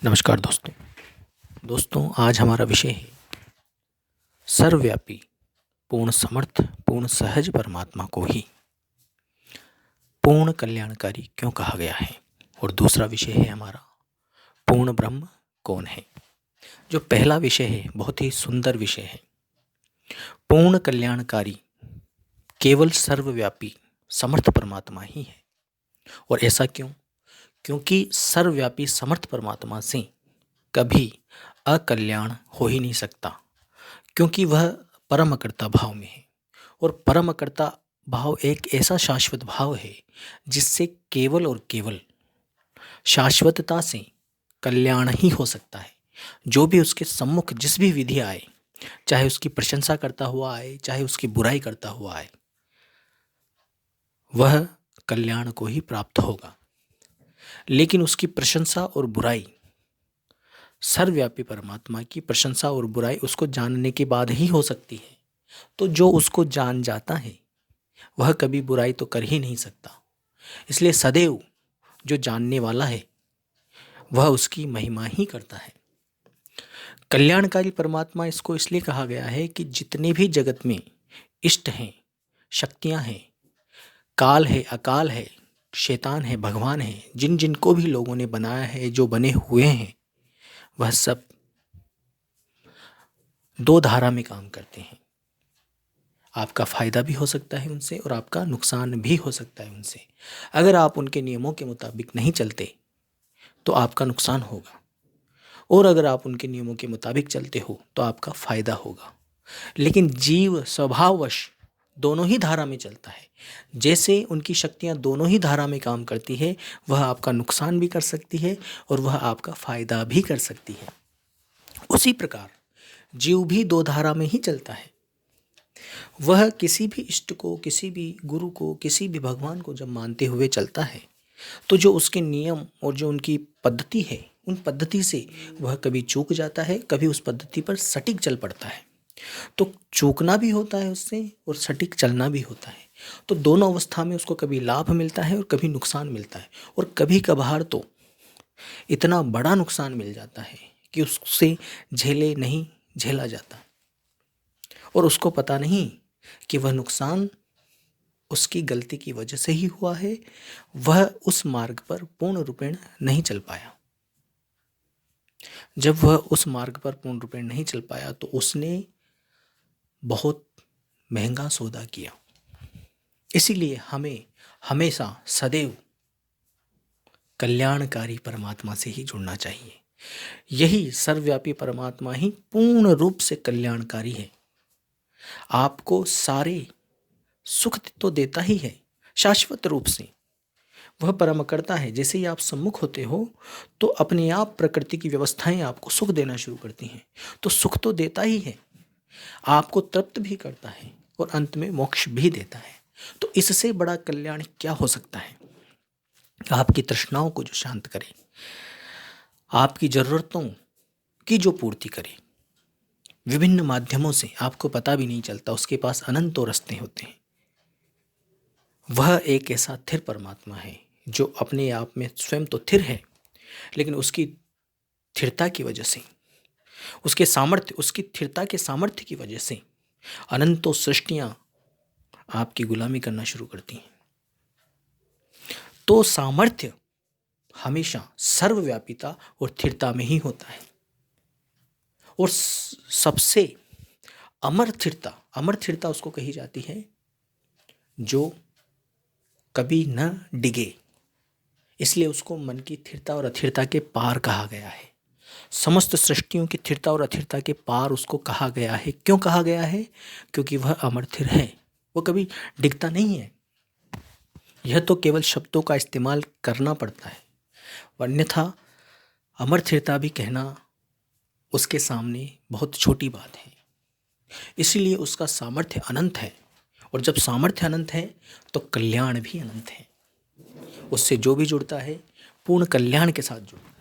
नमस्कार दोस्तों। आज हमारा विषय है सर्वव्यापी, पूर्ण समर्थ, पूर्ण सहज परमात्मा को ही पूर्ण कल्याणकारी क्यों कहा गया है। और दूसरा विषय है हमारा पूर्ण ब्रह्म कौन है। जो पहला विषय है बहुत ही सुंदर विषय है। पूर्ण कल्याणकारी केवल सर्वव्यापी समर्थ परमात्मा ही है। और ऐसा क्यों? क्योंकि सर्वव्यापी समर्थ परमात्मा से कभी अकल्याण हो ही नहीं सकता, क्योंकि वह परमकर्ता भाव में है। और परमकर्ता भाव एक ऐसा शाश्वत भाव है जिससे केवल और केवल शाश्वतता से कल्याण ही हो सकता है। जो भी उसके सम्मुख जिस भी विधि आए, चाहे उसकी प्रशंसा करता हुआ आए, चाहे उसकी बुराई करता हुआ आए, वह कल्याण को ही प्राप्त होगा। लेकिन उसकी प्रशंसा और बुराई, सर्वव्यापी परमात्मा की प्रशंसा और बुराई उसको जानने के बाद ही हो सकती है। तो जो उसको जान जाता है वह कभी बुराई तो कर ही नहीं सकता। इसलिए सदैव जो जानने वाला है वह उसकी महिमा ही करता है। कल्याणकारी परमात्मा इसको इसलिए कहा गया है कि जितने भी जगत में इष्ट हैं, शक्तियां हैं, काल है, अकाल है, शैतान है, भगवान है, जिन जिनको भी लोगों ने बनाया है, जो बने हुए हैं, वह सब दो धारा में काम करते हैं। आपका फायदा भी हो सकता है उनसे और आपका नुकसान भी हो सकता है उनसे। अगर आप उनके नियमों के मुताबिक नहीं चलते तो आपका नुकसान होगा, और अगर आप उनके नियमों के मुताबिक चलते हो तो आपका फायदा होगा। लेकिन जीव स्वभाववश दोनों ही धारा में चलता है। जैसे उनकी शक्तियां दोनों ही धारा में काम करती है, वह आपका नुकसान भी कर सकती है और वह आपका फायदा भी कर सकती है। उसी प्रकार जीव भी दो धारा में ही चलता है। वह किसी भी इष्ट को, किसी भी गुरु को, किसी भी भगवान को जब मानते हुए चलता है तो जो उसके नियम और जो उनकी पद्धति है, उन पद्धति से वह कभी चूक जाता है, कभी उस पद्धति पर सटीक चल पड़ता है। तो चूकना भी होता है उससे और सटीक चलना भी होता है। तो दोनों अवस्था में उसको कभी लाभ मिलता है और कभी नुकसान मिलता है। और कभी कभार तो इतना बड़ा नुकसान मिल जाता है कि उससे झेले नहीं झेला जाता, और उसको पता नहीं कि वह नुकसान उसकी गलती की वजह से ही हुआ है। वह उस मार्ग पर पूर्ण रूपेण नहीं चल पाया। जब वह उस मार्ग पर पूर्ण रूपेण नहीं चल पाया तो उसने बहुत महंगा सौदा किया। इसीलिए हमें हमेशा सदैव कल्याणकारी परमात्मा से ही जुड़ना चाहिए। यही सर्वव्यापी परमात्मा ही पूर्ण रूप से कल्याणकारी है। आपको सारे सुख तो देता ही है शाश्वत रूप से। वह परमकर्ता है। जैसे ही आप सम्मुख होते हो तो अपने आप प्रकृति की व्यवस्थाएं आपको सुख देना शुरू करती हैं। तो सुख तो देता ही है, आपको तृप्त भी करता है और अंत में मोक्ष भी देता है। तो इससे बड़ा कल्याण क्या हो सकता है? आपकी तृष्णाओं को जो शांत करे, आपकी जरूरतों की जो पूर्ति करे, विभिन्न माध्यमों से आपको पता भी नहीं चलता, उसके पास अनंतों रास्ते होते हैं। वह एक ऐसा स्थिर परमात्मा है जो अपने आप में स्वयं तो स्थिर है, लेकिन उसकी स्थिरता की वजह से, उसके सामर्थ्य, उसकी स्थिरता के सामर्थ्य की वजह से अनंतों सृष्टियां आपकी गुलामी करना शुरू करती हैं। तो सामर्थ्य हमेशा सर्वव्यापिता और स्थिरता में ही होता है। और सबसे अमर स्थिरता उसको कही जाती है जो कभी न डिगे। इसलिए उसको मन की स्थिरता और अस्थिरता के पार कहा गया है। समस्त सृष्टियों की स्थिरता और अस्थिरता के पार उसको कहा गया है। क्यों कहा गया है? क्योंकि वह अमर स्थिर है, वो कभी डिगता नहीं है। यह तो केवल शब्दों का इस्तेमाल करना पड़ता है, अन्यथा अमर स्थिरता भी कहना उसके सामने बहुत छोटी बात है। इसीलिए उसका सामर्थ्य अनंत है, और जब सामर्थ्य अनंत है तो कल्याण भी अनंत है। उससे जो भी जुड़ता है पूर्ण कल्याण के साथ जुड़ता है,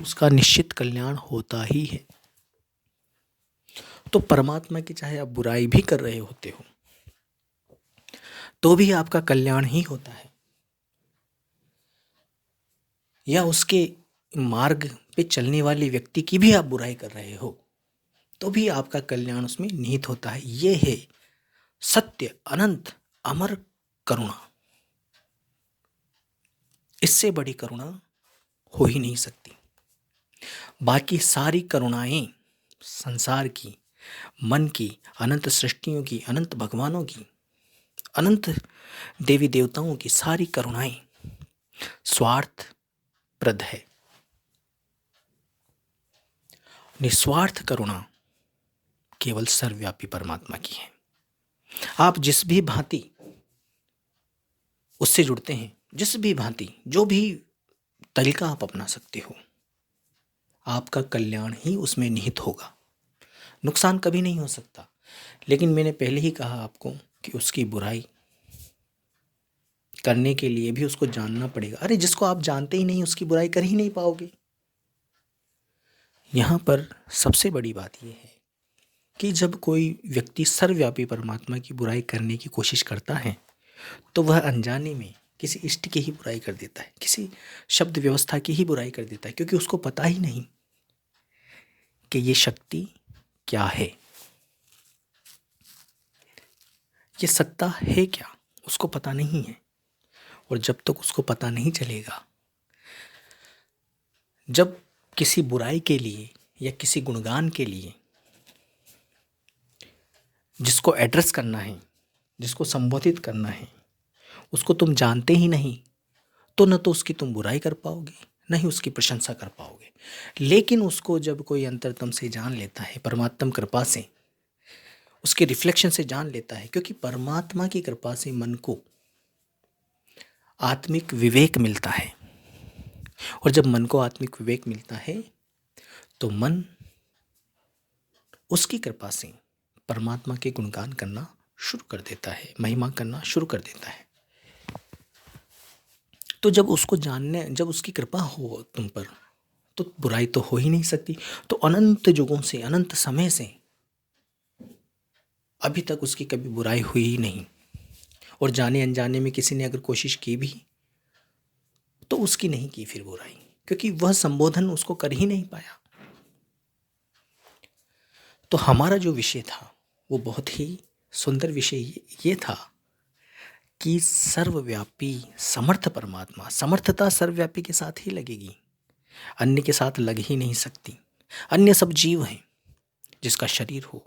उसका निश्चित कल्याण होता ही है। तो परमात्मा की चाहे आप बुराई भी कर रहे होते हो तो भी आपका कल्याण ही होता है, या उसके मार्ग पे चलने वाले व्यक्ति की भी आप बुराई कर रहे हो तो भी आपका कल्याण उसमें निहित होता है। ये है सत्य, अनंत, अमर करुणा। इससे बड़ी करुणा हो ही नहीं सकती। बाकी सारी करुणाएं संसार की, मन की, अनंत सृष्टियों की, अनंत भगवानों की, अनंत देवी देवताओं की सारी करुणाएं स्वार्थ प्रद है। निस्वार्थ करुणा केवल सर्वव्यापी परमात्मा की है। आप जिस भी भांति उससे जुड़ते हैं, जिस भी भांति जो भी तरीका आप अपना सकते हो, आपका कल्याण ही उसमें निहित होगा, नुकसान कभी नहीं हो सकता। लेकिन मैंने पहले ही कहा आपको कि उसकी बुराई करने के लिए भी उसको जानना पड़ेगा। अरे जिसको आप जानते ही नहीं उसकी बुराई कर ही नहीं पाओगे। यहाँ पर सबसे बड़ी बात यह है कि जब कोई व्यक्ति सर्वव्यापी परमात्मा की बुराई करने की कोशिश करता है तो वह अनजाने में किसी इष्ट की ही बुराई कर देता है, किसी शब्द व्यवस्था की ही बुराई कर देता है, क्योंकि उसको पता ही नहीं कि ये शक्ति क्या है, ये सत्ता है क्या, उसको पता नहीं है। और जब तक उसको पता नहीं चलेगा, जब किसी बुराई के लिए या किसी गुणगान के लिए जिसको एड्रेस करना है, जिसको संबोधित करना है, उसको तुम जानते ही नहीं, तो न तो उसकी तुम बुराई कर पाओगे, न ही उसकी प्रशंसा कर पाओगे। लेकिन उसको जब कोई अंतरतम से जान लेता है, परमात्म कृपा से, उसके रिफ्लेक्शन से जान लेता है, क्योंकि परमात्मा की कृपा से मन को आत्मिक विवेक मिलता है। और जब मन को आत्मिक विवेक मिलता है तो मन उसकी कृपा से परमात्मा के गुणगान करना शुरू कर देता है, महिमा करना शुरू कर देता है। तो जब उसको जानने, जब उसकी कृपा हो तुम पर, तो बुराई तो हो ही नहीं सकती। तो अनंत युगों से, अनंत समय से अभी तक उसकी कभी बुराई हुई ही नहीं। और जाने अनजाने में किसी ने अगर कोशिश की भी तो उसकी नहीं की फिर बुराई, क्योंकि वह संबोधन उसको कर ही नहीं पाया। तो हमारा जो विषय था वो बहुत ही सुंदर विषय ये था कि सर्वव्यापी समर्थ परमात्मा, समर्थता सर्वव्यापी के साथ ही लगेगी, अन्य के साथ लग ही नहीं सकती। अन्य सब जीव हैं, जिसका शरीर हो,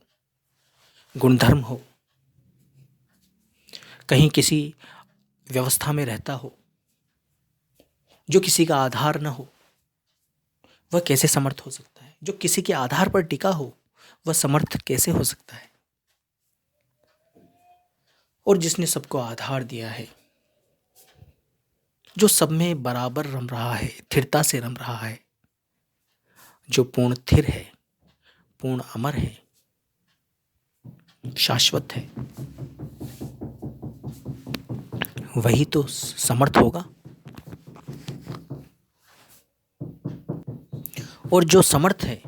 गुणधर्म हो, कहीं किसी व्यवस्था में रहता हो, जो किसी का आधार न हो, वह कैसे समर्थ हो सकता है? जो किसी के आधार पर टिका हो वह समर्थ कैसे हो सकता है? और जिसने सबको आधार दिया है, जो सब में बराबर रम रहा है, स्थिरता से रम रहा है, जो पूर्ण स्थिर है, पूर्ण अमर है, शाश्वत है, वही तो समर्थ होगा। और जो समर्थ है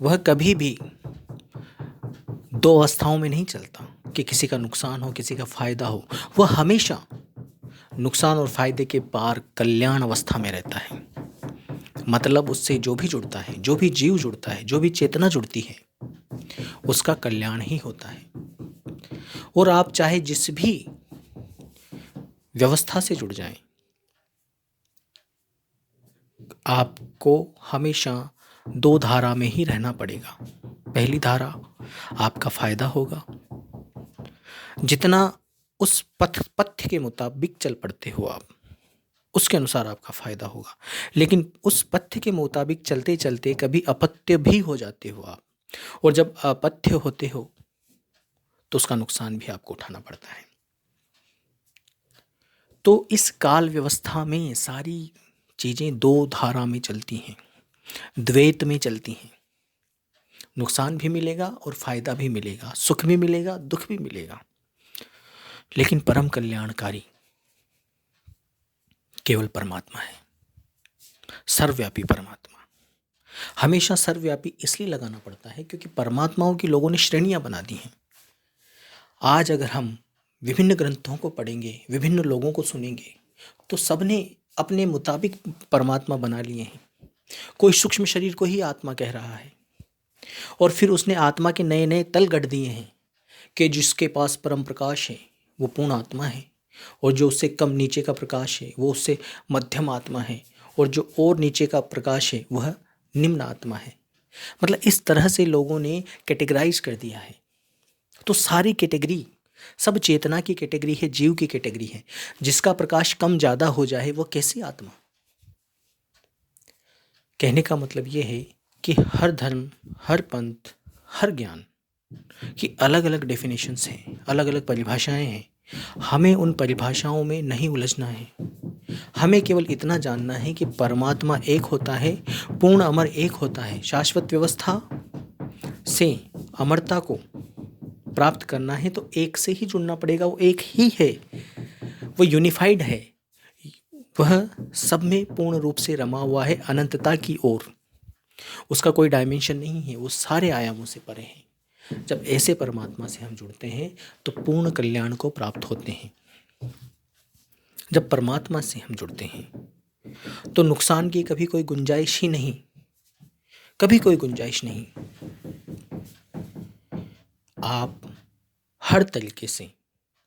वह कभी भी दो अवस्थाओं में नहीं चलता कि किसी का नुकसान हो, किसी का फायदा हो। वह हमेशा नुकसान और फायदे के पार कल्याण अवस्था में रहता है। मतलब उससे जो भी जुड़ता है, जो भी जीव जुड़ता है, जो भी चेतना जुड़ती है, उसका कल्याण ही होता है। और आप चाहे जिस भी व्यवस्था से जुड़ जाएं, आपको हमेशा दो धारा में ही रहना पड़ेगा। पहली धारा आपका फायदा होगा, जितना उस पथ्य के मुताबिक चल पड़ते हो आप, उसके अनुसार आपका फायदा होगा। लेकिन उस पथ्य के मुताबिक चलते चलते कभी अपत्य भी हो जाते हो आप, और जब अपथ्य होते हो तो उसका नुकसान भी आपको उठाना पड़ता है। तो इस काल व्यवस्था में सारी चीज़ें दो धारा में चलती हैं, द्वैत में चलती हैं। नुकसान भी मिलेगा और फायदा भी मिलेगा, सुख भी मिलेगा, दुख भी मिलेगा। लेकिन परम कल्याणकारी केवल परमात्मा है, सर्वव्यापी परमात्मा। हमेशा सर्वव्यापी इसलिए लगाना पड़ता है क्योंकि परमात्माओं की लोगों ने श्रेणियां बना दी हैं। आज अगर हम विभिन्न ग्रंथों को पढ़ेंगे, विभिन्न लोगों को सुनेंगे, तो सबने अपने मुताबिक परमात्मा बना लिए हैं। कोई सूक्ष्म शरीर को ही आत्मा कह रहा है, और फिर उसने आत्मा के नए नए तल गढ़ दिए हैं कि जिसके पास परम प्रकाश है वो पूर्ण आत्मा है, और जो उससे कम नीचे का प्रकाश है वो उससे मध्यम आत्मा है, और जो और नीचे का प्रकाश है वह निम्न आत्मा है। मतलब इस तरह से लोगों ने कैटेगराइज कर दिया है। तो सारी कैटेगरी, सब चेतना की कैटेगरी है, जीव की कैटेगरी है। जिसका प्रकाश कम ज़्यादा हो जाए वो कैसी आत्मा? कहने का मतलब ये है कि हर धर्म, हर पंथ, हर ज्ञान की अलग अलग डेफिनेशंस हैं, अलग अलग परिभाषाएं हैं। हमें उन परिभाषाओं में नहीं उलझना है। हमें केवल इतना जानना है कि परमात्मा एक होता है, पूर्ण अमर एक होता है। शाश्वत व्यवस्था से अमरता को प्राप्त करना है तो एक से ही जुड़ना पड़ेगा। वो एक ही है, वो यूनिफाइड है, वह सब में पूर्ण रूप से रमा हुआ है अनंतता की ओर। उसका कोई डायमेंशन नहीं है, वो सारे आयामों से परे है। जब ऐसे परमात्मा से हम जुड़ते हैं तो पूर्ण कल्याण को प्राप्त होते हैं। जब परमात्मा से हम जुड़ते हैं तो नुकसान की कभी कोई गुंजाइश ही नहीं, कभी कोई गुंजाइश नहीं। आप हर तरीके से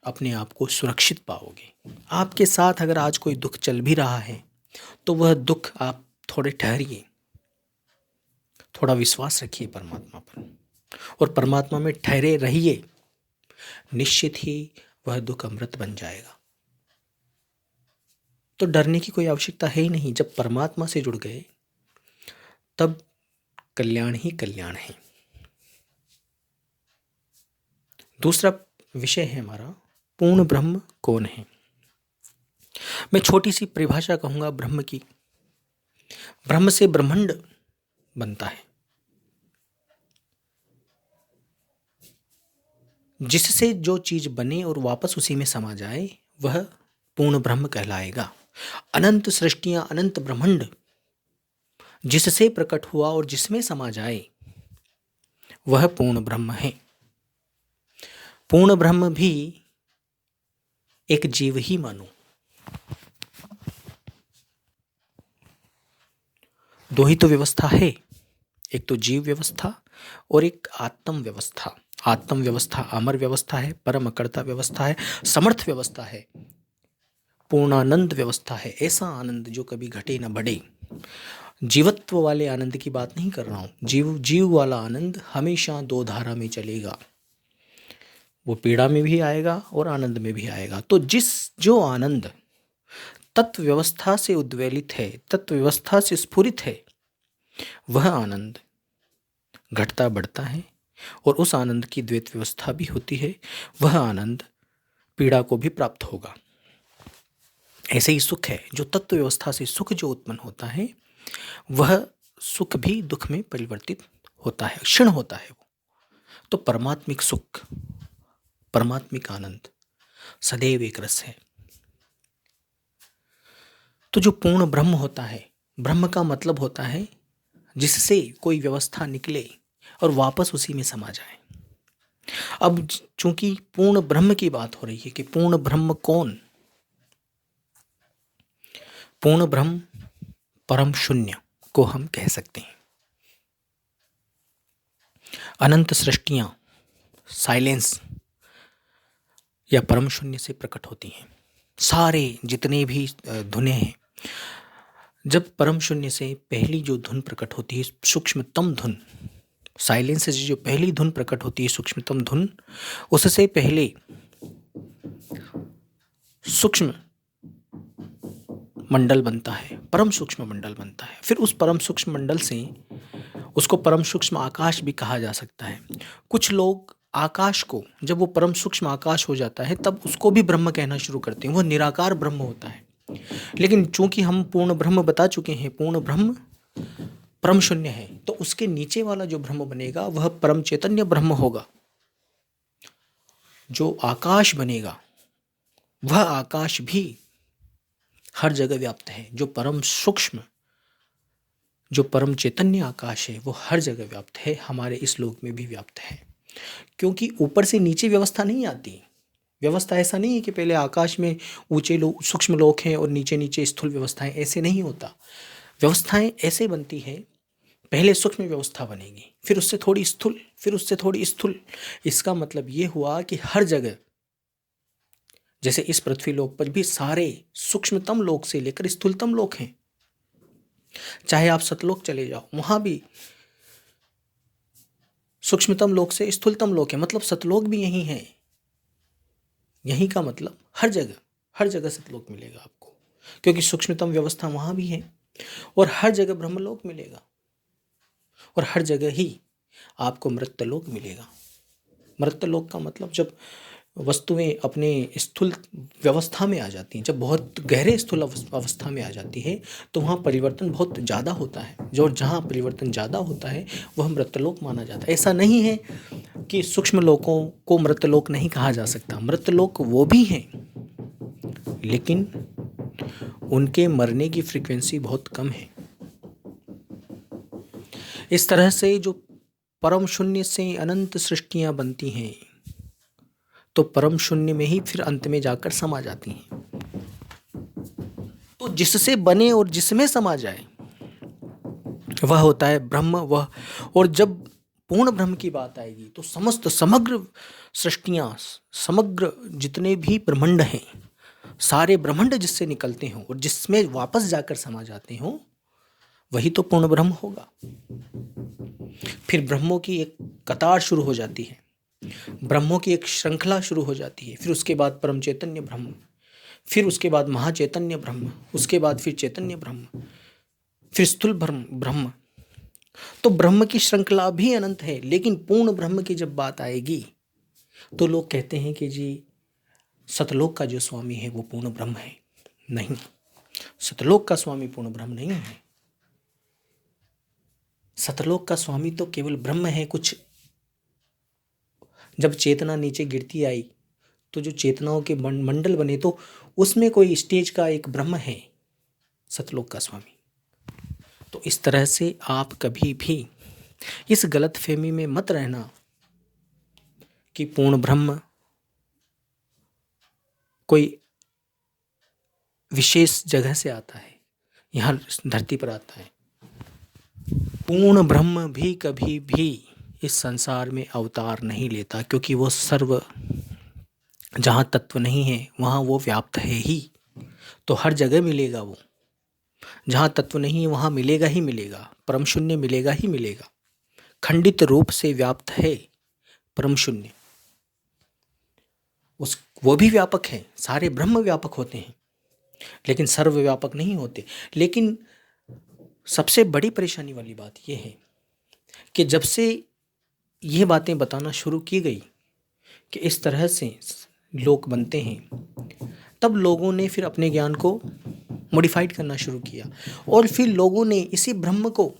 अपने आप को सुरक्षित पाओगे। आपके साथ अगर आज कोई दुख चल भी रहा है तो वह दुख आप थोड़े ठहरिए, थोड़ा विश्वास रखिए परमात्मा पर, और परमात्मा में ठहरे रहिए। निश्चित ही वह दुख अमृत बन जाएगा। तो डरने की कोई आवश्यकता है ही नहीं। जब परमात्मा से जुड़ गए तब कल्याण ही कल्याण है। दूसरा विषय है हमारा, पूर्ण ब्रह्म कौन है। मैं छोटी सी परिभाषा कहूंगा ब्रह्म की। ब्रह्म से ब्रह्मांड बनता है, जिससे जो चीज बने और वापस उसी में समा जाए वह पूर्ण ब्रह्म कहलाएगा। अनंत सृष्टियां, अनंत ब्रह्मांड जिससे प्रकट हुआ और जिसमें समा जाए वह पूर्ण ब्रह्म है। पूर्ण ब्रह्म भी एक जीव ही मानो। दो ही तो व्यवस्था है, एक तो जीव व्यवस्था और एक आत्म व्यवस्था। आत्म व्यवस्था अमर व्यवस्था है, परम अकर्ता व्यवस्था है, समर्थ व्यवस्था है, पूर्णानंद व्यवस्था है। ऐसा आनंद जो कभी घटे न बढ़े। जीवत्व वाले आनंद की बात नहीं कर रहा हूं। जीव वाला आनंद हमेशा दो धारा में चलेगा, वो पीड़ा में भी आएगा और आनंद में भी आएगा। तो जो आनंद तत्व व्यवस्था से उद्वेलित है, तत्व व्यवस्था से स्फुरित है, वह आनंद घटता बढ़ता है, और उस आनंद की द्वैत व्यवस्था भी होती है। वह आनंद पीड़ा को भी प्राप्त होगा। ऐसे ही सुख है, जो तत्व व्यवस्था से सुख जो उत्पन्न होता है वह सुख भी दुख में परिवर्तित होता है, क्षण होता है वो। तो परमात्मिक सुख, परमात्मिक आनंद सदैव एक रस है। तो जो पूर्ण ब्रह्म होता है, ब्रह्म का मतलब होता है जिससे कोई व्यवस्था निकले और वापस उसी में समा जाए। अब चूंकि पूर्ण ब्रह्म की बात हो रही है कि पूर्ण ब्रह्म कौन। पूर्ण ब्रह्म परम शून्य को हम कह सकते हैं। अनंत सृष्टियां साइलेंस या परम शून्य से प्रकट होती हैं। सारे जितने भी धुनें हैं, जब परम शून्य से पहली जो धुन प्रकट होती है, सूक्ष्मतम धुन, साइलेंस से जो पहली धुन प्रकट होती है, सूक्ष्मतम धुन, उससे पहले सूक्ष्म मंडल बनता है, परम सूक्ष्म मंडल बनता है। फिर उस परम सूक्ष्म मंडल से उसको परम सूक्ष्म आकाश भी कहा जा सकता है। कुछ लोग आकाश को, जब वो परम सूक्ष्म आकाश हो जाता है तब उसको भी ब्रह्म कहना शुरू करते हैं। वह निराकार ब्रह्म होता है। लेकिन चूंकि हम पूर्ण ब्रह्म बता चुके हैं, पूर्ण ब्रह्म परम शून्य है, तो उसके नीचे वाला जो ब्रह्म बनेगा वह परम चैतन्य ब्रह्म होगा। जो आकाश बनेगा वह आकाश भी हर जगह व्याप्त है। जो परम सूक्ष्म, जो परम चैतन्य आकाश है वो हर जगह व्याप्त है, हमारे इस लोक में भी व्याप्त है। क्योंकि ऊपर से नीचे व्यवस्था नहीं आती। व्यवस्था ऐसा नहीं है कि पहले आकाश में ऊंचे लोक, सूक्ष्म लोक हैं और नीचे नीचे स्थूल व्यवस्थाएं, ऐसे नहीं होता। व्यवस्थाएं ऐसे बनती है, पहले सूक्ष्म व्यवस्था बनेगी, फिर उससे थोड़ी स्थूल, फिर उससे थोड़ी स्थूल। इसका मतलब ये हुआ कि हर जगह, जैसे इस पृथ्वी लोक पर भी सारे सूक्ष्मतम लोक से लेकर स्थूलतम लोक हैं। चाहे आप सतलोक चले जाओ, वहां भी सूक्ष्मतम लोक से स्थूलतम लोक है, मतलब सतलोक भी यही है। यही का मतलब हर जगह सतलोक मिलेगा आपको, क्योंकि सूक्ष्मतम व्यवस्था वहां भी है। और हर जगह ब्रह्मलोक मिलेगा, और हर जगह ही आपको मृत्यलोक मिलेगा। मृत्यलोक का मतलब जब वस्तुएं अपने स्थूल व्यवस्था में आ जाती हैं, जब बहुत गहरे स्थूल अवस्था में आ जाती है, तो वहाँ परिवर्तन बहुत ज़्यादा होता है। जो जहाँ परिवर्तन ज़्यादा होता है वह मृत्यलोक माना जाता है। ऐसा नहीं है कि सूक्ष्म लोकों को मृत्यलोक नहीं कहा जा सकता, मृत्यलोक वो भी हैं, लेकिन उनके मरने की फ्रीक्वेंसी बहुत कम है। इस तरह से जो परम शून्य से अनंत सृष्टियां बनती हैं, तो परम शून्य में ही फिर अंत में जाकर समा जाती हैं। तो जिससे बने और जिसमें समा जाए वह होता है ब्रह्म। वह, और जब पूर्ण ब्रह्म की बात आएगी तो समस्त समग्र सृष्टियां, समग्र जितने भी ब्रह्मांड हैं, सारे ब्रह्मांड जिससे निकलते हों और जिसमें वापस जाकर समा जाते हों, वही तो पूर्ण ब्रह्म होगा। फिर ब्रह्मों की एक कतार शुरू हो जाती है, ब्रह्मों की एक श्रृंखला शुरू हो जाती है। फिर उसके बाद परम चैतन्य ब्रह्म, फिर उसके बाद महाचैतन्य ब्रह्म, उसके बाद फिर चैतन्य ब्रह्म, फिर स्थूल ब्रह्म। तो ब्रह्म की श्रृंखला भी अनंत है। लेकिन पूर्ण ब्रह्म की जब बात आएगी तो लोग कहते हैं कि जी सतलोक का जो स्वामी है वो पूर्ण ब्रह्म है। नहीं, सतलोक का स्वामी पूर्ण ब्रह्म नहीं है। सतलोक का स्वामी तो केवल ब्रह्म है। कुछ जब चेतना नीचे गिरती आई तो जो चेतनाओं के मंडल बने, तो उसमें कोई स्टेज का एक ब्रह्म है सतलोक का स्वामी। तो इस तरह से आप कभी भी इस गलतफहमी में मत रहना कि पूर्ण ब्रह्म कोई विशेष जगह से आता है, यहाँ धरती पर आता है। पूर्ण ब्रह्म भी कभी भी इस संसार में अवतार नहीं लेता, क्योंकि वो सर्व, जहाँ तत्व नहीं है वहाँ वो व्याप्त है ही। तो हर जगह मिलेगा वो, जहाँ तत्व नहीं है वहाँ मिलेगा ही मिलेगा, परम शून्य मिलेगा ही मिलेगा। खंडित रूप से व्याप्त है परम शून्य, वो भी व्यापक है। सारे ब्रह्म व्यापक होते हैं लेकिन सर्वव्यापक नहीं होते। लेकिन सबसे बड़ी परेशानी वाली बात यह है कि जब से ये बातें बताना शुरू की गई कि इस तरह से लोक बनते हैं, तब लोगों ने फिर अपने ज्ञान को मॉडिफाइड करना शुरू किया, और फिर लोगों ने इसी ब्रह्म को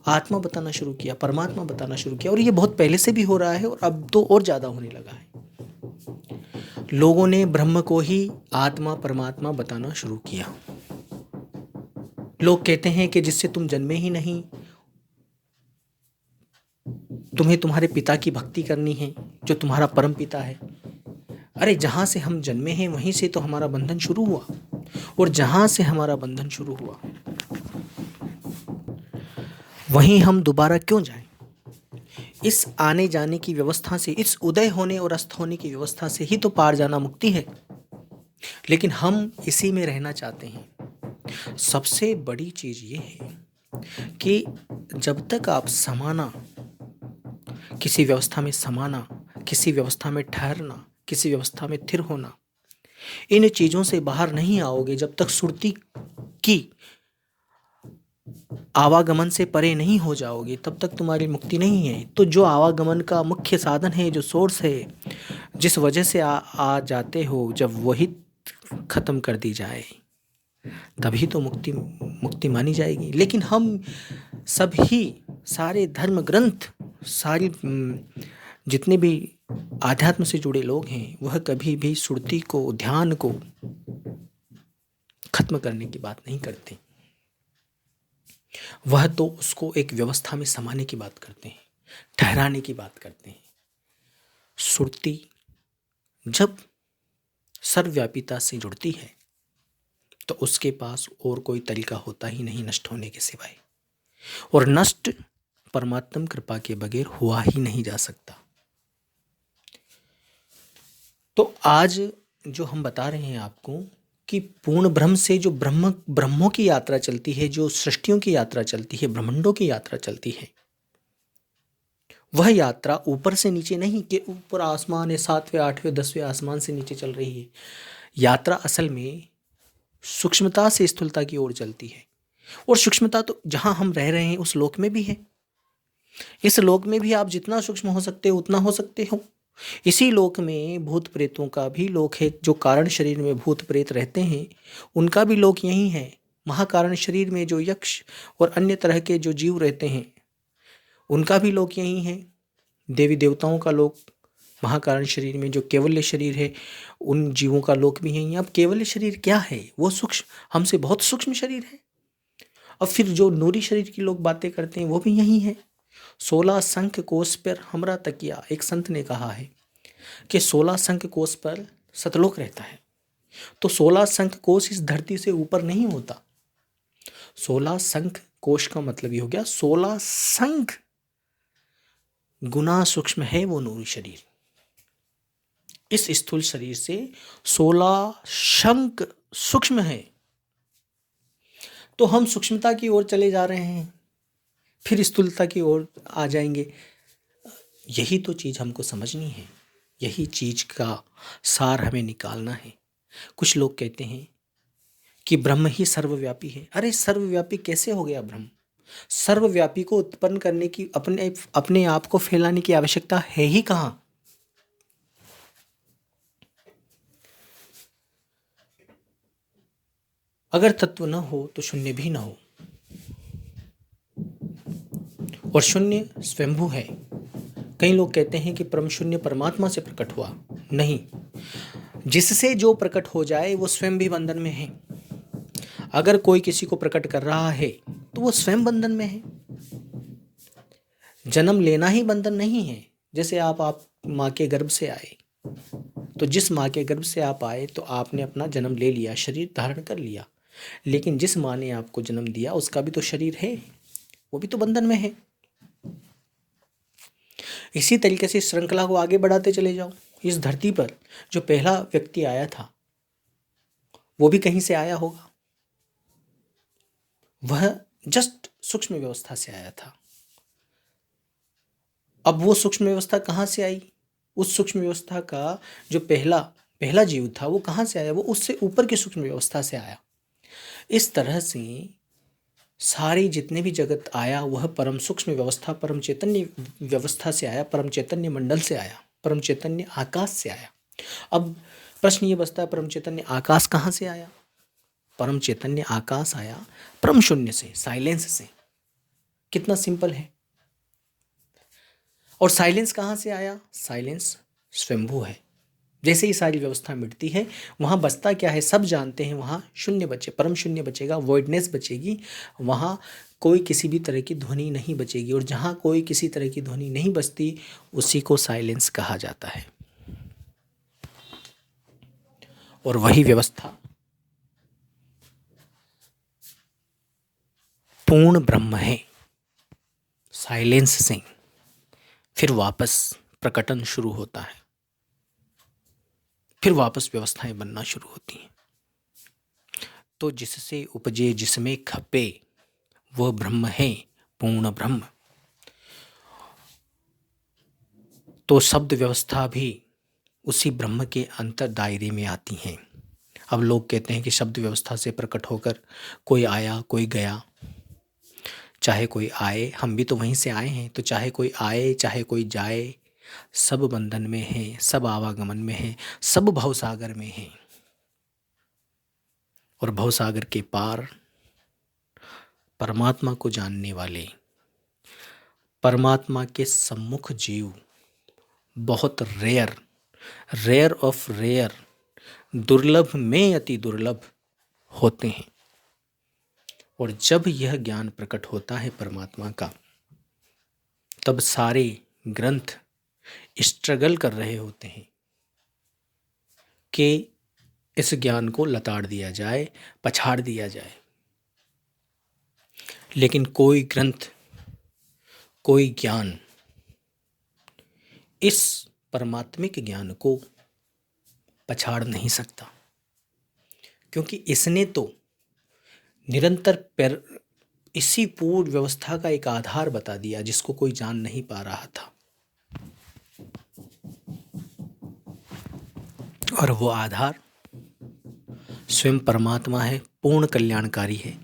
आत्मा बताना शुरू किया, परमात्मा बताना शुरू किया। और ये बहुत पहले से भी हो रहा है और अब तो और ज़्यादा होने लगा है। लोगों ने ब्रह्म को ही आत्मा परमात्मा बताना शुरू किया। लोग कहते हैं कि जिससे तुम जन्मे ही नहीं, तुम्हें तुम्हारे पिता की भक्ति करनी है जो तुम्हारा परम पिता है। अरे जहाँ से हम जन्मे हैं वहीं से तो हमारा बंधन शुरू हुआ, और जहाँ से हमारा बंधन शुरू हुआ वहीं हम दोबारा क्यों जाएं? इस आने जाने की व्यवस्था से, इस उदय होने और अस्त होने की व्यवस्था से ही तो पार जाना मुक्ति है। लेकिन हम इसी में रहना चाहते हैं। सबसे बड़ी चीज ये है कि जब तक आप समाना, किसी व्यवस्था में समाना, किसी व्यवस्था में ठहरना, किसी व्यवस्था में स्थिर होना, इन चीजों से बाहर नहीं आओगे, जब तक सुरती की आवागमन से परे नहीं हो जाओगे, तब तक तुम्हारी मुक्ति नहीं है। तो जो आवागमन का मुख्य साधन है, जो सोर्स है, जिस वजह से आ जाते हो, जब वही खत्म कर दी जाए तभी तो मुक्ति मानी जाएगी। लेकिन हम सभी, सारे धर्म ग्रंथ, सारी जितने भी आध्यात्म से जुड़े लोग हैं, वह कभी भी सुरती को, ध्यान को खत्म करने की बात नहीं करते। वह तो उसको एक व्यवस्था में समाने की बात करते हैं, ठहराने की बात करते हैं। सुरती जब सर्वव्यापिता से जुड़ती है तो उसके पास और कोई तरीका होता ही नहीं नष्ट होने के सिवाय, और नष्ट परमात्म कृपा के बगैर हुआ ही नहीं जा सकता। तो आज जो हम बता रहे हैं आपको कि पूर्ण ब्रह्म से जो ब्रह्मों की यात्रा चलती है, जो सृष्टियों की यात्रा चलती है, ब्रह्मांडों की यात्रा चलती है, वह यात्रा ऊपर से नीचे नहीं कि ऊपर आसमान है, 7वें 8वें 10वें आसमान से नीचे चल रही है। यात्रा असल में सूक्ष्मता से स्थूलता की ओर चलती है, और सूक्ष्मता तो जहां हम रह रहे हैं उस लोक में भी है। इस लोक में भी आप जितना सूक्ष्म हो सकते हो उतना हो सकते हो। इसी लोक में भूत प्रेतों का भी लोक है। जो कारण शरीर में भूत प्रेत रहते हैं उनका भी लोक यही है। महाकारण शरीर में जो यक्ष और अन्य तरह के जो जीव रहते हैं उनका भी लोक यही है। देवी देवताओं का लोक महाकारण शरीर में, जो केवल्य शरीर है उन जीवों का लोक भी यही है। अब केवल्य शरीर क्या है? वो सूक्ष्म, हमसे बहुत सूक्ष्म शरीर है। अब फिर जो नूरी शरीर की लोग बातें करते हैं वो भी यही है। 16 शंख कोश पर हमरा तकिया, एक संत ने कहा है कि 16 शंख कोश पर सतलोक रहता है। तो 16 शंख कोश इस धरती से ऊपर नहीं होता। 16 शंख कोश का मतलब ये हो गया 16 शंख गुना सूक्ष्म है वो नूरी शरीर। इस स्थूल शरीर से 16 शंख सूक्ष्म है। तो हम सूक्ष्मता की ओर चले जा रहे हैं, फिर स्थूलता की ओर आ जाएंगे। यही तो चीज़ हमको समझनी है, यही चीज़ का सार हमें निकालना है। कुछ लोग कहते हैं कि ब्रह्म ही सर्वव्यापी है। अरे सर्वव्यापी कैसे हो गया ब्रह्म? सर्वव्यापी को उत्पन्न करने की, अपने आप को फैलाने की आवश्यकता है ही कहाँ? अगर तत्व न हो तो शून्य भी न हो, और शून्य स्वयंभू है। कई लोग कहते हैं कि परम शून्य परमात्मा से प्रकट हुआ। नहीं, जिससे जो प्रकट हो जाए वो स्वयं भी बंधन में है। अगर कोई किसी को प्रकट कर रहा है तो वो स्वयं बंधन में है। जन्म लेना ही बंधन नहीं है। जैसे आप माँ के गर्भ से आए, तो जिस माँ के गर्भ से आप आए तो आपने अपना जन्म ले लिया, शरीर धारण कर लिया। लेकिन जिस माँ ने आपको जन्म दिया उसका भी तो शरीर है, वो भी तो बंधन में है। इसी तरीके से श्रृंखला को आगे बढ़ाते चले जाओ। इस धरती पर जो पहला व्यक्ति आया था वो भी कहीं से आया होगा। वह जस्ट सूक्ष्म व्यवस्था से आया था। अब वो सूक्ष्म व्यवस्था कहाँ से आई? उस सूक्ष्म व्यवस्था का जो पहला जीव था वो कहाँ से आया? वो उससे ऊपर की सूक्ष्म व्यवस्था से आया। इस तरह से सारी जितने भी जगत आया वह परम सूक्ष्म व्यवस्था, परम चैतन्य व्यवस्था से आया, परम चैतन्य मंडल से आया, परम चैतन्य आकाश से आया। अब प्रश्न ये बचता है, परम चैतन्य आकाश कहाँ से आया? परम चैतन्य आकाश आया परम शून्य से, साइलेंस से। कितना सिंपल है। और साइलेंस कहाँ से आया? साइलेंस स्वयंभू है। जैसे ही सारी व्यवस्था मिटती है वहाँ बचता क्या है? सब जानते हैं, वहाँ शून्य बचे, परम शून्य बचेगा, वॉइडनेस बचेगी। वहाँ कोई किसी भी तरह की ध्वनि नहीं बचेगी, और जहाँ कोई किसी तरह की ध्वनि नहीं बचती उसी को साइलेंस कहा जाता है। और वही व्यवस्था पूर्ण ब्रह्म है। साइलेंस से फिर वापस प्रकटन शुरू होता है, फिर वापस व्यवस्थाएं बनना शुरू होती हैं। तो जिससे उपजे जिसमें खपे वह ब्रह्म है, पूर्ण ब्रह्म। तो शब्द व्यवस्था भी उसी ब्रह्म के अंतर दायरे में आती हैं। अब लोग कहते हैं कि शब्द व्यवस्था से प्रकट होकर कोई आया कोई गया। चाहे कोई आए, हम भी तो वहीं से आए हैं, तो चाहे कोई आए चाहे कोई जाए, सब बंधन में है, सब आवागमन में है, सब भवसागर में है। और भवसागर के पार परमात्मा को जानने वाले, परमात्मा के सम्मुख जीव बहुत रेयर ऑफ रेयर, दुर्लभ में अति दुर्लभ होते हैं। और जब यह ज्ञान प्रकट होता है परमात्मा का, तब सारे ग्रंथ स्ट्रगल कर रहे होते हैं कि इस ज्ञान को लताड़ दिया जाए, पछाड़ दिया जाए। लेकिन कोई ग्रंथ, कोई ज्ञान इस परमात्मिक ज्ञान को पछाड़ नहीं सकता, क्योंकि इसने तो निरंतर इसी पूर्ण व्यवस्था का एक आधार बता दिया जिसको कोई जान नहीं पा रहा था। और वो आधार स्वयं परमात्मा है, पूर्ण कल्याणकारी है।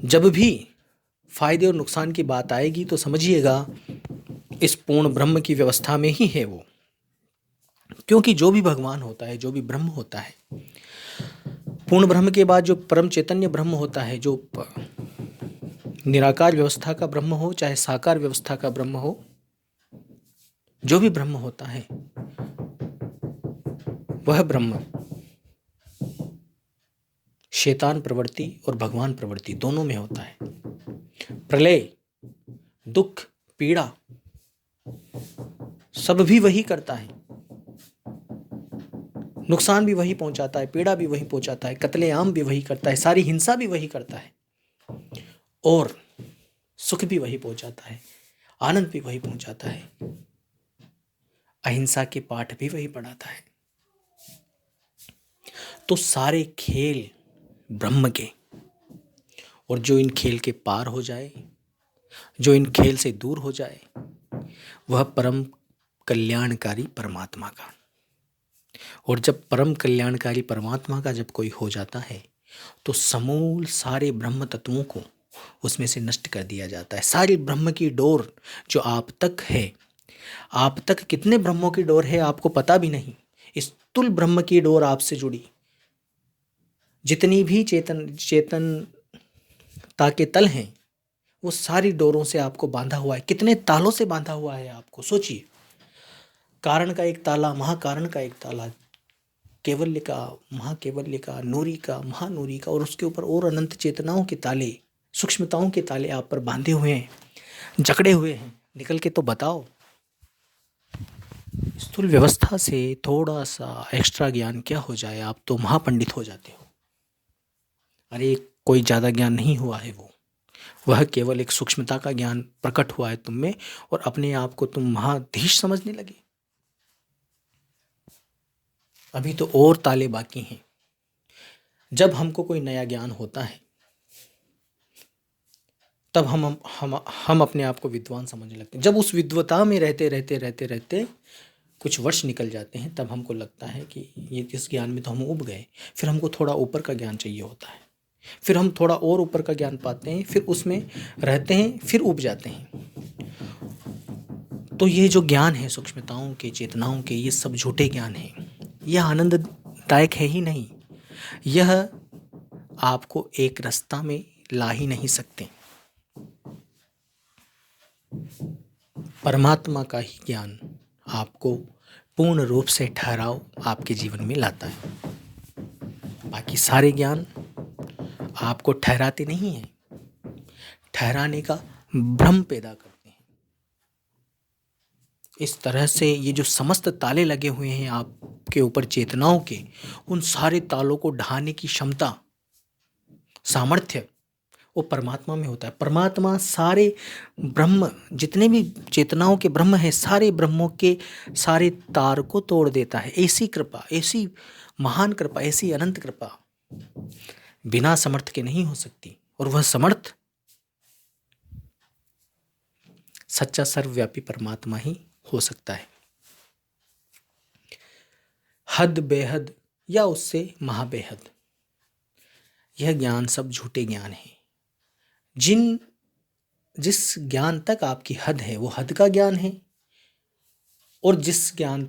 जब भी फायदे और नुकसान की बात आएगी तो समझिएगा इस पूर्ण ब्रह्म की व्यवस्था में ही है वो। क्योंकि जो भी भगवान होता है, जो भी ब्रह्म होता है, पूर्ण ब्रह्म के बाद जो परम चैतन्य ब्रह्म होता है, जो निराकार व्यवस्था का ब्रह्म हो चाहे साकार व्यवस्था का ब्रह्म हो, जो भी ब्रह्म होता है वह ब्रह्म शैतान प्रवृत्ति और भगवान प्रवृत्ति दोनों में होता है। प्रलय, दुख, पीड़ा सब भी वही करता है, नुकसान भी वही पहुंचाता है, पीड़ा भी वही पहुंचाता है, कत्लेआम भी वही करता है, सारी हिंसा भी वही करता है, और सुख भी वही पहुंचाता है, आनंद भी वही पहुंचाता है, अहिंसा के पाठ भी वही पढ़ाता है। तो सारे खेल ब्रह्म के, और जो इन खेल के पार हो जाए, जो इन खेल से दूर हो जाए, वह परम कल्याणकारी परमात्मा का। और जब परम कल्याणकारी परमात्मा का जब कोई हो जाता है तो समूल सारे ब्रह्म तत्वों को उसमें से नष्ट कर दिया जाता है। सारी ब्रह्म की डोर जो आप तक है, आप तक कितने ब्रह्मों की डोर है आपको पता भी नहीं। इस तुल ब्रह्म की डोर आपसे जुड़ी जितनी भी चेतनता के तल हैं, वो सारी डोरों से आपको बांधा हुआ है। कितने तालों से बांधा हुआ है आपको सोचिए। कारण का एक ताला, महाकारण का एक ताला, कैवल्य का, महाकैवल्य का, नूरी का, महानूरी का, और उसके ऊपर और अनंत चेतनाओं के ताले, सूक्ष्मताओं के ताले आप पर बांधे हुए हैं, जकड़े हुए हैं। निकल के तो बताओ। स्थूल व्यवस्था से थोड़ा सा एक्स्ट्रा ज्ञान क्या हो जाए, आप तो महापंडित हो जाते हो। अरे कोई ज़्यादा ज्ञान नहीं हुआ है, वह केवल एक सूक्ष्मता का ज्ञान प्रकट हुआ है तुम में, और अपने आप को तुम महाधीश समझने लगे। अभी तो और ताले बाकी हैं। जब हमको कोई नया ज्ञान होता है तब हम अपने आप को विद्वान समझने लगते हैं। जब उस विद्वता में रहते कुछ वर्ष निकल जाते हैं, तब हमको लगता है कि ये इस ज्ञान में तो हम उब गए। फिर हमको थोड़ा ऊपर का ज्ञान चाहिए होता है, फिर हम थोड़ा और ऊपर का ज्ञान पाते हैं, फिर उसमें रहते हैं, फिर उब जाते हैं। तो ये जो ज्ञान है सूक्ष्मताओं के, चेतनाओं के, ये सब झूठे ज्ञान हैं। यह आनंददायक है ही नहीं, यह आपको एक रास्ता में ला ही नहीं सकते। परमात्मा का ही ज्ञान आपको पूर्ण रूप से ठहराव आपके जीवन में लाता है। बाकी सारे ज्ञान आपको ठहराते नहीं हैं, ठहराने का भ्रम पैदा करते हैं। इस तरह से ये जो समस्त ताले लगे हुए हैं आपके ऊपर चेतनाओं के, उन सारे तालों को ढाने की क्षमता, सामर्थ्य वो परमात्मा में होता है। परमात्मा सारे ब्रह्म, जितने भी चेतनाओं के ब्रह्म हैं, सारे ब्रह्मों के सारे तार को तोड़ देता है। ऐसी कृपा, ऐसी महान कृपा, ऐसी अनंत कृपा बिना समर्थ के नहीं हो सकती। और वह समर्थ सच्चा सर्वव्यापी परमात्मा ही हो सकता है। हद, बेहद या उससे महाबेहद, यह ज्ञान सब झूठे ज्ञान है। जिस ज्ञान तक आपकी हद है वो हद का ज्ञान है, और जिस ज्ञान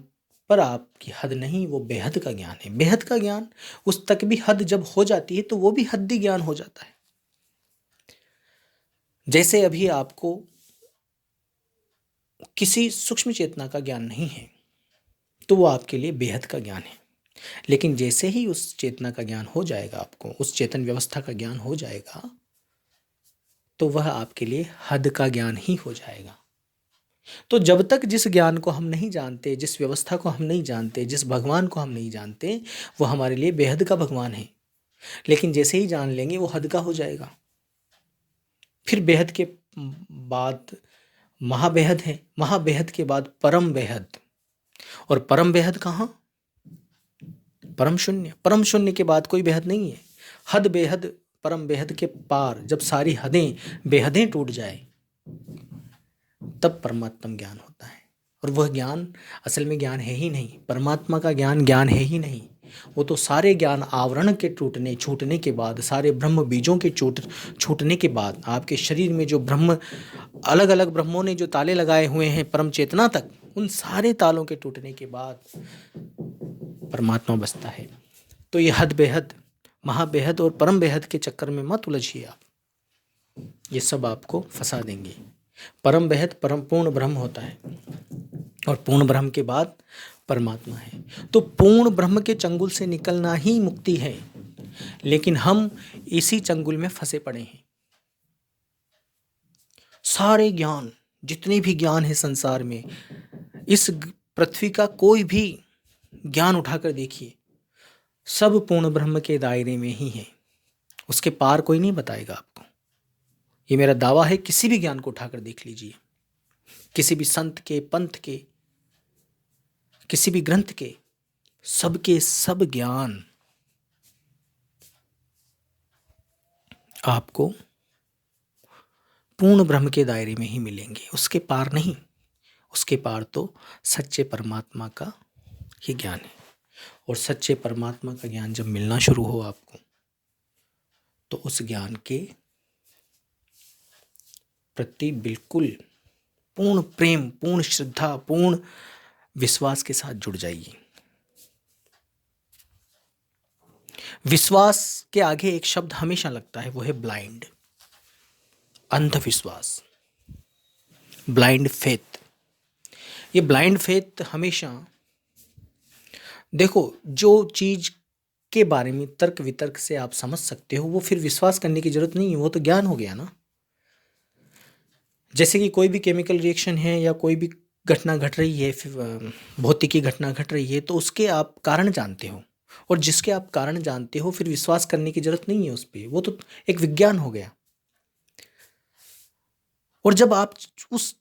पर आपकी हद नहीं वो बेहद का ज्ञान है। बेहद का ज्ञान, उस तक भी हद जब हो जाती है तो वो भी हद्दी ज्ञान हो जाता है। जैसे अभी आपको किसी सूक्ष्म चेतना का ज्ञान नहीं है तो वो आपके लिए बेहद का ज्ञान है। लेकिन जैसे ही उस चेतना का ज्ञान हो जाएगा, आपको उस चेतन व्यवस्था का ज्ञान हो जाएगा, तो वह आपके लिए हद का ज्ञान ही हो जाएगा। तो जब तक जिस ज्ञान को हम नहीं जानते, जिस व्यवस्था को हम नहीं जानते, जिस भगवान को हम नहीं जानते, वो हमारे लिए बेहद का भगवान है। लेकिन जैसे ही जान लेंगे वो हद का हो जाएगा। फिर बेहद के बाद महाबेहद है, महाबेहद के बाद परम बेहद, और परम बेहद कहाँ? परम शून्य। परम शून्य के बाद कोई बेहद नहीं है। हद बेहद, परम बेहद के पार जब सारी हदें बेहदें टूट जाए तब परमात्म ज्ञान होता है। और वह ज्ञान असल में ज्ञान है ही नहीं। परमात्मा का ज्ञान ज्ञान है ही नहीं। वो तो सारे ज्ञान आवरण के टूटने छूटने के बाद, सारे ब्रह्म बीजों के छूटने के बाद, आपके शरीर में जो ब्रह्म, अलग अलग ब्रह्मों ने जो ताले लगाए हुए हैं परम चेतना तक, उन सारे तालों के टूटने के बाद परमात्मा बसता है। तो ये हद बेहद, महाबेहद और परम बेहद के चक्कर में मत उलझिए आप, ये सब आपको फंसा देंगे। परम बेहद परम पूर्ण ब्रह्म होता है, और पूर्ण ब्रह्म के बाद परमात्मा है। तो पूर्ण ब्रह्म के चंगुल से निकलना ही मुक्ति है। लेकिन हम इसी चंगुल में फंसे पड़े हैं। सारे ज्ञान, जितने भी ज्ञान है संसार में, इस पृथ्वी का कोई भी ज्ञान उठाकर देखिए, सब पूर्ण ब्रह्म के दायरे में ही है। उसके पार कोई नहीं बताएगा आपको। ये मेरा दावा है। किसी भी ज्ञान को उठाकर देख लीजिए, किसी भी संत के, पंथ के, किसी भी ग्रंथ के, सबके सब ज्ञान आपको पूर्ण ब्रह्म के दायरे में ही मिलेंगे, उसके पार नहीं। उसके पार तो सच्चे परमात्मा का ही ज्ञान है। और सच्चे परमात्मा का ज्ञान जब मिलना शुरू हो आपको, तो उस ज्ञान के प्रति बिल्कुल पूर्ण प्रेम, पूर्ण श्रद्धा, पूर्ण विश्वास के साथ जुड़ जाइए। विश्वास के आगे एक शब्द हमेशा लगता है, वो है ब्लाइंड, अंधविश्वास, ब्लाइंड फेथ। ये ब्लाइंड फेथ हमेशा, देखो, जो चीज के बारे में तर्क वितर्क से आप समझ सकते हो, वो फिर विश्वास करने की जरूरत नहीं है, वो तो ज्ञान हो गया ना। जैसे कि कोई भी केमिकल रिएक्शन है या कोई भी घटना घट रही है, भौतिकी घटना घट रही है, तो उसके आप कारण जानते हो, और जिसके आप कारण जानते हो फिर विश्वास करने की जरूरत नहीं है उस पर, वो तो एक विज्ञान हो गया। और जब आप उस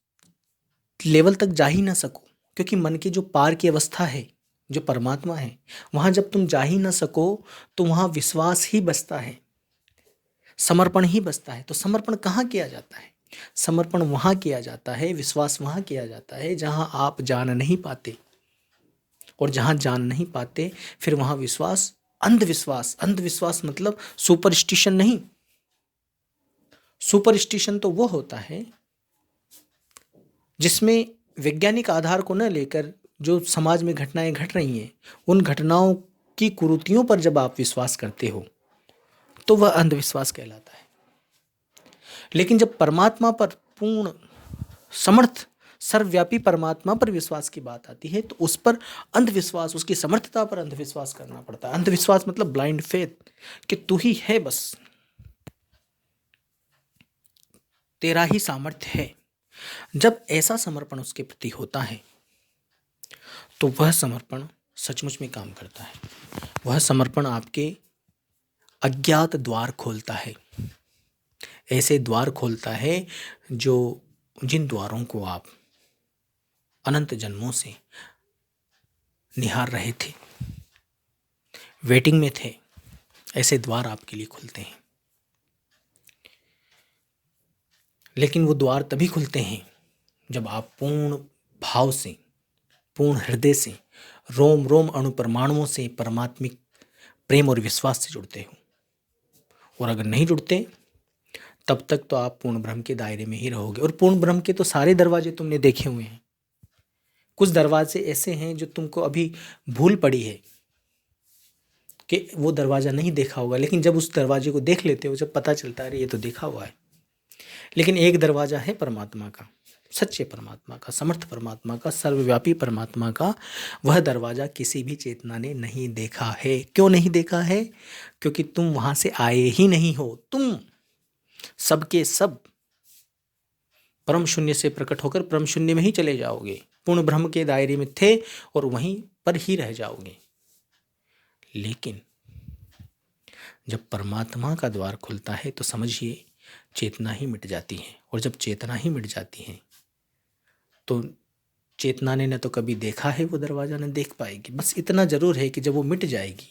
लेवल तक जा ही ना सको, क्योंकि मन के जो पार की अवस्था है, जो परमात्मा है, वहां जब तुम जा ही ना सको, तो वहां विश्वास ही बचता है, समर्पण ही बचता है। तो समर्पण कहाँ किया जाता है? समर्पण वहां किया जाता है, विश्वास वहां किया जाता है जहां आप जान नहीं पाते। और जहां जान नहीं पाते, फिर वहां विश्वास, अंधविश्वास, अंधविश्वास मतलब सुपरस्टिशन नहीं। सुपरस्टिशन तो वो होता है जिसमें वैज्ञानिक आधार को न लेकर जो समाज में घटनाएं घट रही हैं, उन घटनाओं की कुरीतियों पर जब आप विश्वास करते हो, तो वह अंधविश्वास कहलाता है। लेकिन जब परमात्मा पर पूर्ण समर्थ, सर्वव्यापी परमात्मा पर विश्वास की बात आती है, तो उस पर अंधविश्वास, उसकी समर्थता पर अंधविश्वास करना पड़ता है। अंधविश्वास मतलब ब्लाइंड फेथ, कि तू ही है, बस तेरा ही सामर्थ्य है। जब ऐसा समर्पण उसके प्रति होता है, तो वह समर्पण सचमुच में काम करता है। वह समर्पण आपके अज्ञात द्वार खोलता है, ऐसे द्वार खोलता है जो, जिन द्वारों को आप अनंत जन्मों से निहार रहे थे, वेटिंग में थे, ऐसे द्वार आपके लिए खुलते हैं। लेकिन वो द्वार तभी खुलते हैं जब आप पूर्ण भाव से, पूर्ण हृदय से, रोम रोम अणु परमाणुओं से परमात्मिक प्रेम और विश्वास से जुड़ते हो। और अगर नहीं जुड़ते, तब तक तो आप पूर्ण ब्रह्म के दायरे में ही रहोगे। और पूर्ण ब्रह्म के तो सारे दरवाजे तुमने देखे हुए हैं। कुछ दरवाजे ऐसे हैं जो तुमको अभी भूल पड़ी है कि वो दरवाज़ा नहीं देखा होगा, लेकिन जब उस दरवाजे को देख लेते हो, जब पता चलता है अरे ये तो देखा हुआ है। लेकिन एक दरवाज़ा है परमात्मा का, सच्चे परमात्मा का, समर्थ परमात्मा का, सर्वव्यापी परमात्मा का। वह दरवाज़ा किसी भी चेतना ने नहीं देखा है। क्यों नहीं देखा है? क्योंकि तुम वहाँ से आए ही नहीं हो। तुम सबके सब परम शून्य से प्रकट होकर परम शून्य में ही चले जाओगे, पूर्ण ब्रह्म के दायरे में थे और वहीं पर ही रह जाओगे। लेकिन जब परमात्मा का द्वार खुलता है तो समझिए चेतना ही मिट जाती है, और जब चेतना ही मिट जाती है तो चेतना ने न तो कभी देखा है वो दरवाज़ा न देख पाएगी। बस इतना जरूर है कि जब वो मिट जाएगी,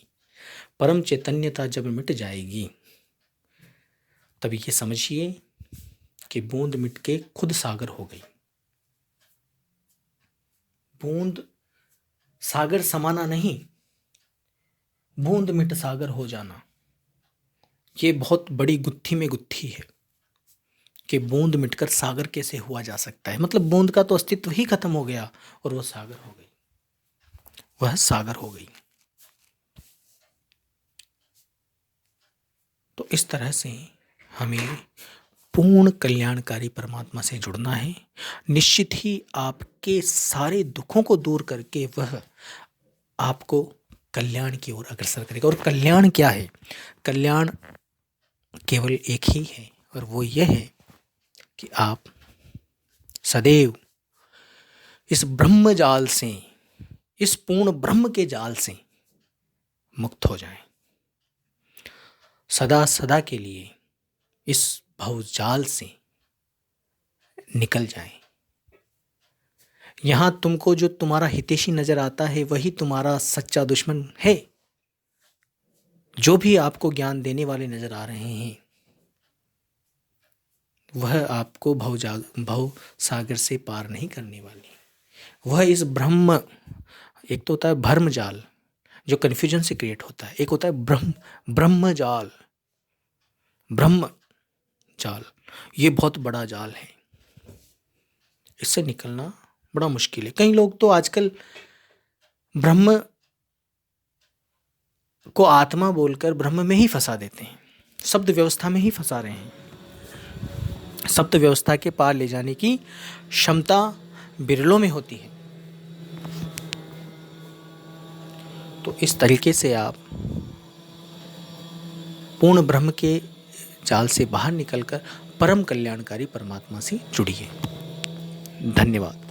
परम चैतन्यता जब मिट जाएगी, तब ये समझिए कि बूंद मिट के खुद सागर हो गई। बूंद सागर समाना नहीं, बूंद मिट सागर हो जाना, ये बहुत बड़ी गुत्थी में गुत्थी है कि बूंद मिटकर सागर कैसे हुआ जा सकता है। मतलब बूंद का तो अस्तित्व ही खत्म हो गया और वो सागर हो गई, वह सागर हो गई। तो इस तरह से हमें पूर्ण कल्याणकारी परमात्मा से जुड़ना है। निश्चित ही आपके सारे दुखों को दूर करके वह आपको कल्याण की ओर अग्रसर करेगा। और कल्याण क्या है? कल्याण केवल एक ही है, और वो यह है कि आप सदैव इस ब्रह्म जाल से, इस पूर्ण ब्रह्म के जाल से मुक्त हो जाएं, सदा सदा के लिए इस भवजाल से निकल जाएं। यहां तुमको जो तुम्हारा हितैषी नजर आता है वही तुम्हारा सच्चा दुश्मन है। जो भी आपको ज्ञान देने वाले नजर आ रहे हैं वह आपको भव सागर से पार नहीं करने वाले। वह इस ब्रह्म, एक तो होता है भ्रम जाल जो कन्फ्यूजन से क्रिएट होता है, एक होता है ब्रह्म जाल, ब्रह्म जाल, ये बहुत बड़ा जाल है, इससे निकलना बड़ा मुश्किल है। कई लोग तो आजकल ब्रह्म को आत्मा बोलकर ब्रह्म में ही फंसा देते हैं, शब्द व्यवस्था में ही फंसा रहे हैं। शब्द व्यवस्था के पार ले जाने की क्षमता बिरलों में होती है। तो इस तरीके से आप पूर्ण ब्रह्म के जाल से बाहर निकलकर परम कल्याणकारी परमात्मा से जुड़िए। धन्यवाद।